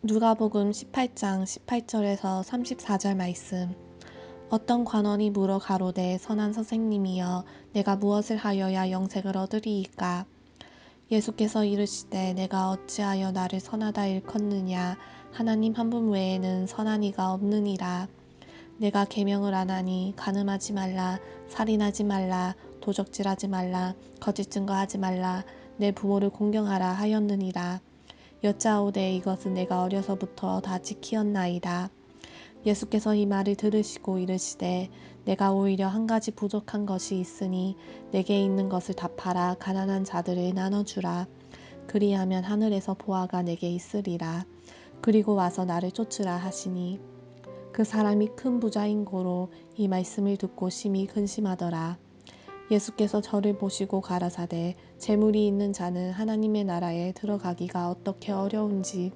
누가복음 18장 18절에서 34절 말씀. 어떤 관원이 물어 가로되 선한 선생님이여 내가 무엇을 하여야 영생을 얻으리이까. 예수께서 이르시되 내가 어찌하여 나를 선하다 일컫느냐. 하나님 한 분 외에는 선한 이가 없느니라. 내가 계명을 안 하니 간음하지 말라, 살인하지 말라, 도적질하지 말라, 거짓 증거하지 말라, 내 부모를 공경하라 하였느니라. 여짜오되 이것은 내가 어려서부터 다 지키었나이다. 예수께서 이 말을 들으시고 이르시되 내가 오히려 한 가지 부족한 것이 있으니 내게 있는 것을 다 팔아 가난한 자들을 나눠주라. 그리하면 하늘에서 보화가 내게 있으리라. 그리고 와서 나를 쫓으라 하시니 그 사람이 큰 부자인 고로 이 말씀을 듣고 심히 근심하더라. 예수께서 저를 보시고 가라사대 재물이 있는 자는 하나님의 나라에 들어가기가 어떻게 어려운지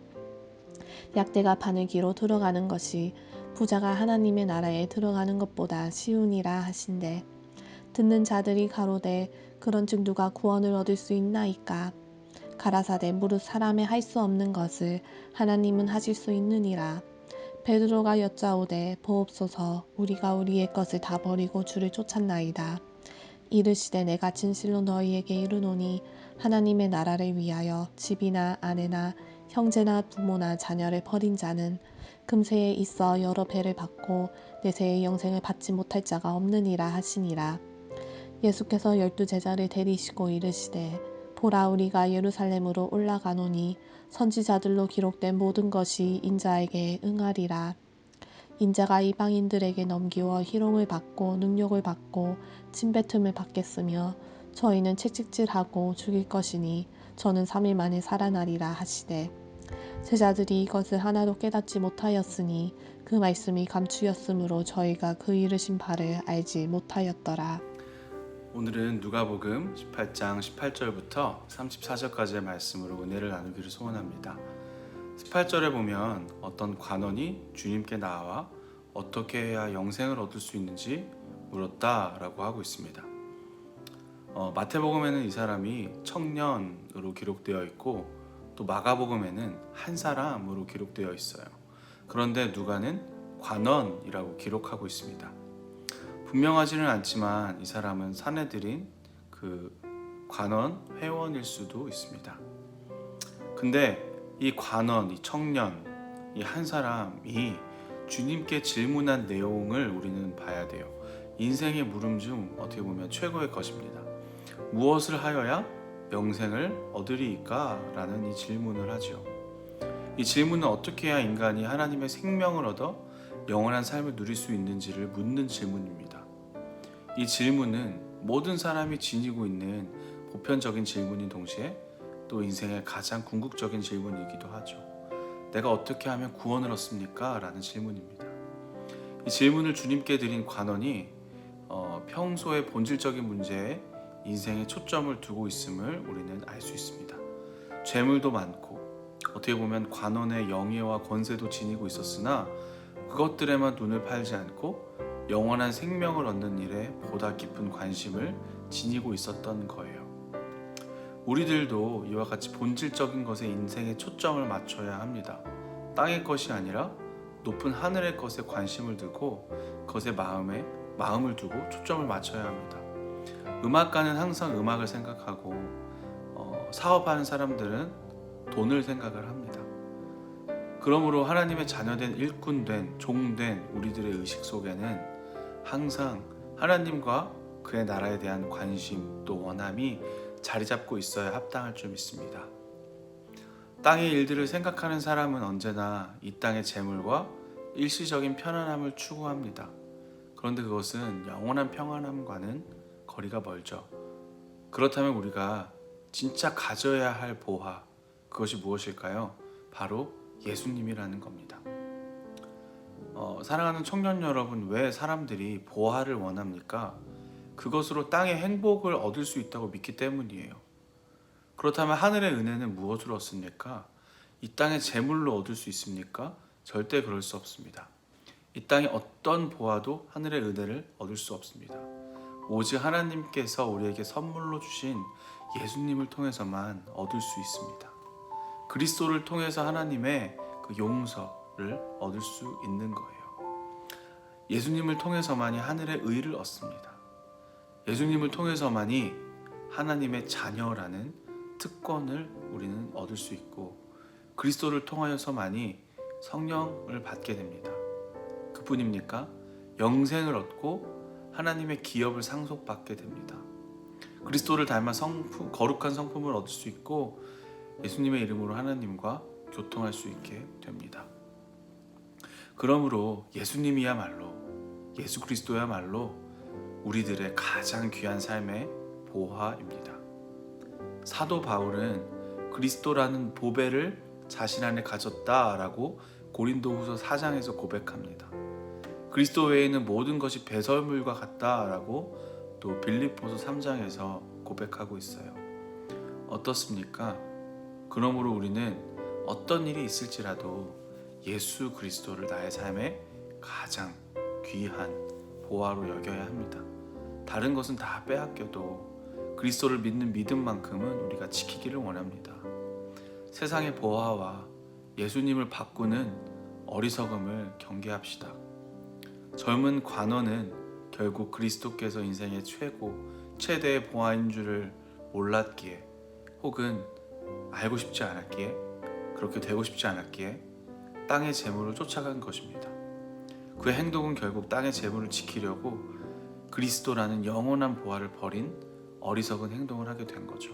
약대가 바늘기로 들어가는 것이 부자가 하나님의 나라에 들어가는 것보다 쉬우니라 하신대. 듣는 자들이 가로되 그런즉 누가 구원을 얻을 수 있나이까. 가라사대 무릇 사람의 할 수 없는 것을 하나님은 하실 수 있느니라. 베드로가 여짜오되 보옵소서 우리가 우리의 것을 다 버리고 주를 쫓았나이다. 이르시되 내가 진실로 너희에게 이르노니 하나님의 나라를 위하여 집이나 아내나 형제나 부모나 자녀를 버린 자는 금세에 있어 여러 배를 받고 내세의 영생을 받지 못할 자가 없느니라 하시니라. 예수께서 12 제자를 데리시고 이르시되 보라 우리가 예루살렘으로 올라가노니 선지자들로 기록된 모든 것이 인자에게 응하리라. 인자가 이방인들에게 넘기워 희롱을 받고 능욕을 받고 침뱉음을 받겠으며 저희는 채찍질하고 죽일 것이니 저는 3일 만에 살아나리라 하시되 제자들이 이것을 하나도 깨닫지 못하였으니 그 말씀이 감추였으므로 저희가 그 이르신 바를 알지 못하였더라. 오늘은 누가복음 18장 18절부터 34절까지의 말씀으로 은혜를 나누기를 소원합니다. 18절에 보면 어떤 관원이 주님께 나와 어떻게 해야 영생을 얻을 수 있는지 물었다라고 하고 있습니다. 마태복음에는 이 사람이 청년으로 기록되어 있고 또 마가복음에는 한 사람으로 기록되어 있어요. 그런데 누가는 관원이라고 기록하고 있습니다. 분명하지는 않지만 이 사람은 사내들인 그 관원 회원일 수도 있습니다. 근데 이 관원, 이 청년, 이 한 사람이 주님께 질문한 내용을 우리는 봐야 돼요. 인생의 물음 중 어떻게 보면 최고의 것입니다. 무엇을 하여야 영생을 얻으리이까? 라는 이 질문을 하죠. 이 질문은 어떻게 해야 인간이 하나님의 생명을 얻어 영원한 삶을 누릴 수 있는지를 묻는 질문입니다. 이 질문은 모든 사람이 지니고 있는 보편적인 질문인 동시에 또 인생의 가장 궁극적인 질문이기도 하죠. 내가 어떻게 하면 구원을 얻습니까? 라는 질문입니다. 이 질문을 주님께 드린 관원이 평소의 본질적인 문제에 인생의 초점을 두고 있음을 우리는 알 수 있습니다. 죄물도 많고 어떻게 보면 관원의 영예와 권세도 지니고 있었으나 그것들에만 눈을 팔지 않고 영원한 생명을 얻는 일에 보다 깊은 관심을 지니고 있었던 거예요. 우리들도 이와 같이 본질적인 것에 인생의 초점을 맞춰야 합니다. 땅의 것이 아니라 높은 하늘의 것에 관심을 두고 그것에 마음을 두고 초점을 맞춰야 합니다. 음악가는 항상 음악을 생각하고 사업하는 사람들은 돈을 생각을 합니다. 그러므로 하나님의 자녀된 일꾼된 종된 우리들의 의식 속에는 항상 하나님과 그의 나라에 대한 관심 또 원함이 자리 잡고 있어야 합당할 줄 믿습니다. 땅의 일들을 생각하는 사람은 언제나 이 땅의 재물과 일시적인 편안함을 추구합니다. 그런데 그것은 영원한 평안함과는 거리가 멀죠. 그렇다면 우리가 진짜 가져야 할 보화, 그것이 무엇일까요? 바로 예수님이라는 겁니다. 사랑하는 청년 여러분, 왜 사람들이 보화를 원합니까? 그것으로 땅의 행복을 얻을 수 있다고 믿기 때문이에요. 그렇다면 하늘의 은혜는 무엇으로 얻습니까? 이 땅의 재물로 얻을 수 있습니까? 절대 그럴 수 없습니다. 이 땅의 어떤 보화도 하늘의 은혜를 얻을 수 없습니다. 오직 하나님께서 우리에게 선물로 주신 예수님을 통해서만 얻을 수 있습니다. 그리스도를 통해서 하나님의 그 그 용서를 얻을 수 있는 거예요. 예수님을 통해서만이 하늘의 의를 얻습니다. 예수님을 통해서만이 하나님의 자녀라는 특권을 우리는 얻을 수 있고, 그리스도를 통하여서만이 성령을 받게 됩니다. 그뿐입니까? 영생을 얻고 하나님의 기업을 상속받게 됩니다. 그리스도를 닮아 거룩한 성품을 얻을 수 있고, 예수님의 이름으로 하나님과 교통할 수 있게 됩니다. 그러므로 예수 그리스도야말로 우리들의 가장 귀한 삶의 보화입니다. 사도 바울은 그리스도라는 보배를 자신 안에 가졌다라고 고린도후서 4장에서 고백합니다. 그리스도 외에는 모든 것이 배설물과 같다라고 또 빌립보서 3장에서 고백하고 있어요. 어떻습니까? 그러므로 우리는 어떤 일이 있을지라도 예수 그리스도를 나의 삶의 가장 귀한 보화로 여겨야 합니다. 다른 것은 다 빼앗겨도 그리스도를 믿는 믿음만큼은 우리가 지키기를 원합니다. 세상의 보화와 예수님을 바꾸는 어리석음을 경계합시다. 젊은 관원은 결국 그리스도께서 인생의 최대의 보화인 줄을 몰랐기에, 혹은 알고 싶지 않았기에, 그렇게 되고 싶지 않았기에 땅의 재물을 쫓아간 것입니다. 그의 행동은 결국 땅의 재물을 지키려고 그리스도라는 영원한 보화를 버린 어리석은 행동을 하게 된 거죠.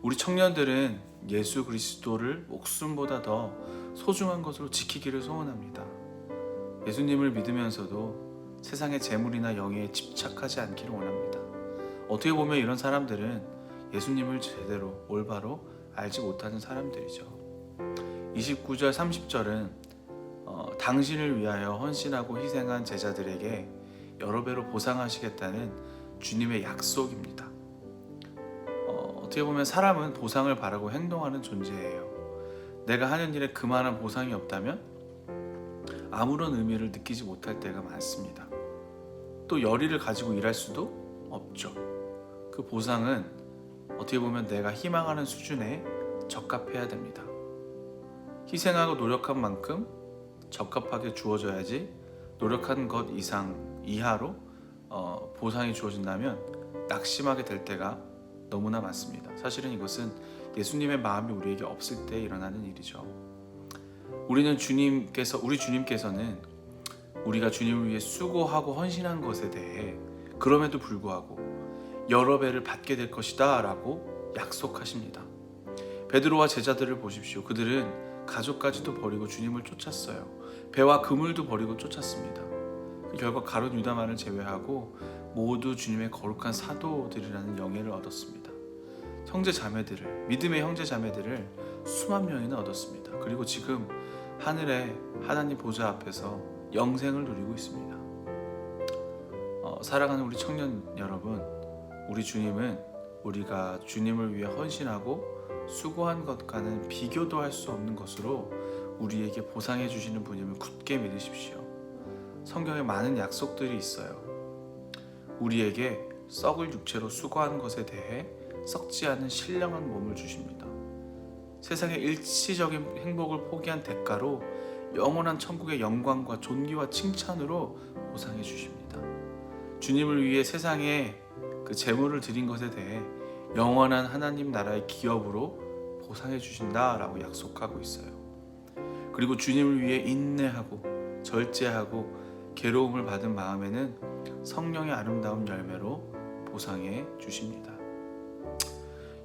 우리 청년들은 예수 그리스도를 목숨보다 더 소중한 것으로 지키기를 소원합니다. 예수님을 믿으면서도 세상의 재물이나 영예에 집착하지 않기를 원합니다. 어떻게 보면 이런 사람들은 예수님을 제대로 올바로 알지 못하는 사람들이죠. 29절 30절은 당신을 위하여 헌신하고 희생한 제자들에게 여러 배로 보상하시겠다는 주님의 약속입니다. 어떻게 보면 사람은 보상을 바라고 행동하는 존재예요. 내가 하는 일에 그만한 보상이 없다면 아무런 의미를 느끼지 못할 때가 많습니다. 또 열의를 가지고 일할 수도 없죠. 그 보상은 어떻게 보면 내가 희망하는 수준에 적합해야 됩니다. 희생하고 노력한 만큼 적합하게 주어져야지, 노력한 것 이하로 보상이 주어진다면 낙심하게 될 때가 너무나 많습니다. 사실은 이것은 예수님의 마음이 우리에게 없을 때 일어나는 일이죠. 우리 주님께서는 우리가 주님을 위해 수고하고 헌신한 것에 대해 그럼에도 불구하고 여러 배를 받게 될 것이다 라고 약속하십니다. 베드로와 제자들을 보십시오. 그들은 가족까지도 버리고 주님을 쫓았어요. 배와 그물도 버리고 쫓았습니다. 결과 가룟 유다만을 제외하고 모두 주님의 거룩한 사도들이라는 영예를 얻었습니다. 믿음의 형제 자매들을 수만 명이나 얻었습니다. 그리고 지금 하늘의 하나님 보좌 앞에서 영생을 누리고 있습니다. 사랑하는 우리 청년 여러분, 우리 주님은 우리가 주님을 위해 헌신하고 수고한 것과는 비교도 할 수 없는 것으로 우리에게 보상해 주시는 분임을 굳게 믿으십시오. 성경에 많은 약속들이 있어요. 우리에게 썩을 육체로 수고한 것에 대해 썩지 않은 신령한 몸을 주십니다. 세상의 일시적인 행복을 포기한 대가로 영원한 천국의 영광과 존귀와 칭찬으로 보상해 주십니다. 주님을 위해 세상에 그 재물을 드린 것에 대해 영원한 하나님 나라의 기업으로 보상해 주신다라고 약속하고 있어요. 그리고 주님을 위해 인내하고 절제하고 괴로움을 받은 마음에는 성령의 아름다운 열매로 보상해 주십니다.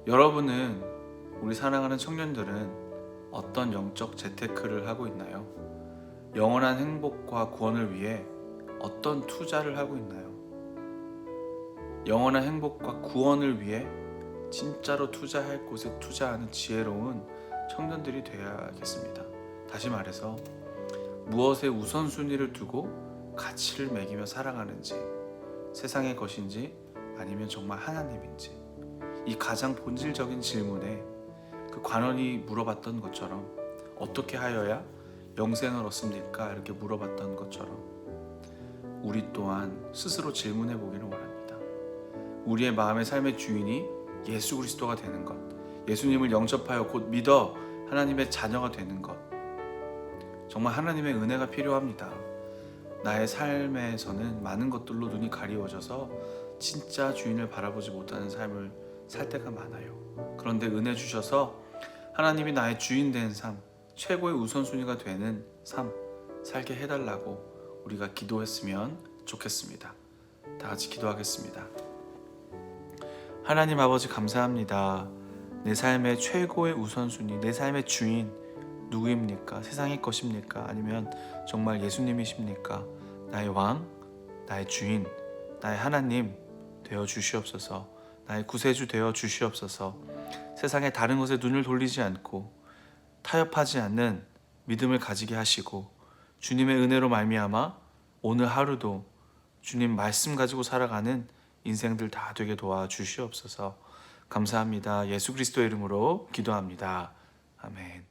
여러분은, 우리 사랑하는 청년들은 어떤 영적 재테크를 하고 있나요? 영원한 행복과 구원을 위해 어떤 투자를 하고 있나요? 영원한 행복과 구원을 위해 진짜로 투자할 곳에 투자하는 지혜로운 청년들이 되어야겠습니다. 다시 말해서 무엇에 우선순위를 두고 가치를 매기며 살아가는지, 세상의 것인지 아니면 정말 하나님인지, 이 가장 본질적인 질문에 그 관원이 물어봤던 것처럼 어떻게 하여야 영생을 얻습니까? 이렇게 물어봤던 것처럼 우리 또한 스스로 질문해 보기를 원합니다. 우리의 마음의 삶의 주인이 예수 그리스도가 되는 것, 예수님을 영접하여 곧 믿어 하나님의 자녀가 되는 것, 정말 하나님의 은혜가 필요합니다. 나의 삶에서는 많은 것들로 눈이 가리워져서 진짜 주인을 바라보지 못하는 삶을 살 때가 많아요. 그런데 은혜 주셔서 하나님이 나의 주인 된 삶, 최고의 우선순위가 되는 삶 살게 해달라고 우리가 기도했으면 좋겠습니다. 다 같이 기도하겠습니다. 하나님 아버지 감사합니다. 내 삶의 최고의 우선순위, 내 삶의 주인 누구입니까? 세상의 것입니까? 아니면 정말 예수님이십니까? 나의 왕, 나의 주인, 나의 하나님 되어 주시옵소서. 나의 구세주 되어 주시옵소서. 세상의 다른 것에 눈을 돌리지 않고 타협하지 않는 믿음을 가지게 하시고 주님의 은혜로 말미암아 오늘 하루도 주님 말씀 가지고 살아가는 인생들 다 되게 도와주시옵소서. 감사합니다. 예수 그리스도의 이름으로 기도합니다. 아멘.